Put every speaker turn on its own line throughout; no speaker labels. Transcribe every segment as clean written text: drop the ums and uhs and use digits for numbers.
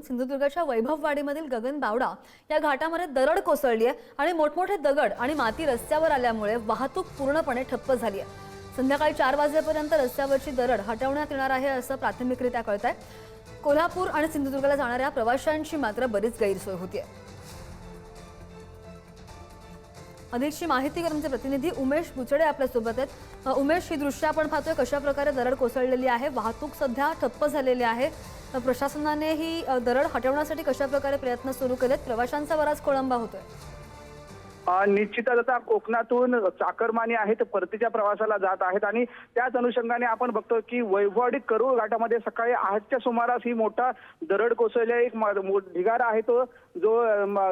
सिंधुदुर्गाच्या वैभववाडीमधील गगन बावडा या घाटामध्ये दरड कोसळली आहे आणि मोठमोठे दगड आणि माती रस्त्यावर आल्यामुळे वाहतूक पूर्णपणे ठप्प झाली आहे। संध्याकाळी 4 वाजेपर्यंत रस्त्यावरची दरड हटवण्यात येणार आहे असं प्राथमिकरित्या कळतंय। कोल्हापूर आणि सिंधुदुर्गला जाणाऱ्या प्रवाशांची मात्र बरीच गैरसोय होतीये। अधिकची माहिती आमचे प्रतिनिधी उमेश बुचडे आपल्या सोबत आहेत। उमेश, ही दृश्य आपण पाहतोय कशा प्रकारे दरड कोसळलेली आहे, वाहतूक सध्या ठप्प झालेली आहे, प्रशासनाने ही दरड हटवण्यासाठी कशा प्रकारे प्रयत्न सुरू केलेत, प्रवाशांचा बराच खोळंबा होतोय।
निश्चितच आता कोकणातून चाकरमानी आहेत परतीच्या प्रवासाला जात आहेत आणि त्याच अनुषंगाने आपण बघतो की वैभववाडी करूळ घाटामध्ये सकाळी 8च्या सुमारास ही मोठा दरड कोसळली। एक ढिगारा आहे तो जो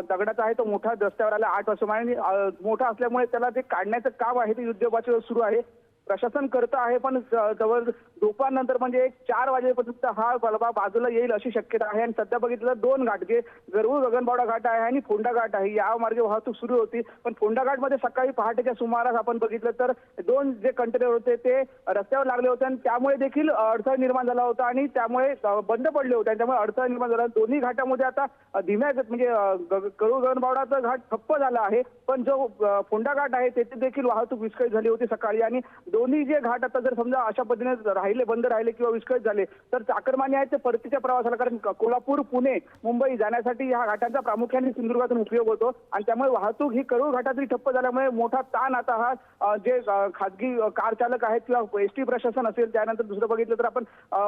दगडाचा आहे तो मोठा रस्त्यावर आला 8 वाजता मोठा असल्यामुळे त्याला ते काढण्याचं काम आहे ते युद्धपातळीवर सुरू आहे। प्रशासन करतं आहे पण जवळ दुपारनंतर म्हणजे 4 वाजेपर्यंत हा गलबा बाजूला येईल अशी शक्यता आहे। आणि सध्या बघितलं 2 घाट जे गरुड गगनबावडा घाट आहे आणि फोंडा घाट आहे या मार्गे वाहतूक सुरू होती, पण फोंडा घाटमध्ये सकाळी पहाटेच्या सुमारास आपण बघितलं तर 2 जे कंटेनर होते ते रस्त्यावर लागले होते आणि त्यामुळे देखील अडथळा निर्माण झाला होता आणि त्यामुळे बंद पडले होते। त्यामुळे अडथळा निर्माण झाला। दोन्ही घाटामध्ये आता धीम्या म्हणजे गरुड गगनबावडाचा घाट ठप्प झाला आहे, पण जो फोंडा घाट आहे तेथे देखील वाहतूक विस्कळीत झाली होती सकाळी। आणि दोन्ही जे घाट आता जर समजा अशा पद्धतीने राहिले बंद राहिले किंवा विस्कळीत झाले तर चाकरमानी आहेत ते परतीच्या प्रवासाला, कारण कोल्हापूर पुणे मुंबई जाण्यासाठी या घाटांचा प्रामुख्याने सिंधुदुर्गातून उपयोग होतो आणि त्यामुळे वाहतूक ही करूळ घाटातली ठप्प झाल्यामुळे मोठा ताण आता हा जे खासगी कार चालक आहेत किंवा एसटी प्रशासन असेल, त्यानंतर दुसरं बघितलं तर आपण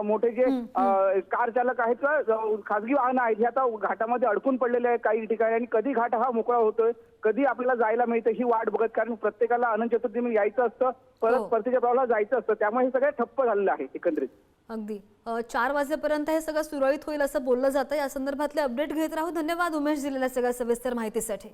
मोठे जे कार चालक आहेत किंवा खासगी वाहनं आहेत हे आता घाटामध्ये अडकून पडलेले आहेत काही ठिकाणी। आणि कधी घाट हा मोकळा होतोय, कधी आपल्याला जायला मिळतं ही वाट बघत, कारण प्रत्येकाला अनंत चतुर्थी यायचं असतं, परत परतीच्या प्रवासाला जायचं असतं, त्यामुळे हे सगळं ठप्प झालेलं आहे एकंदरीत।
अगदी 4 वाजेपर्यंत हे सगळं सुरळीत होईल असं बोललं जातं। या संदर्भातले अपडेट घेत राहू। धन्यवाद उमेश दिलेल्या सगळ्या सविस्तर माहितीसाठी।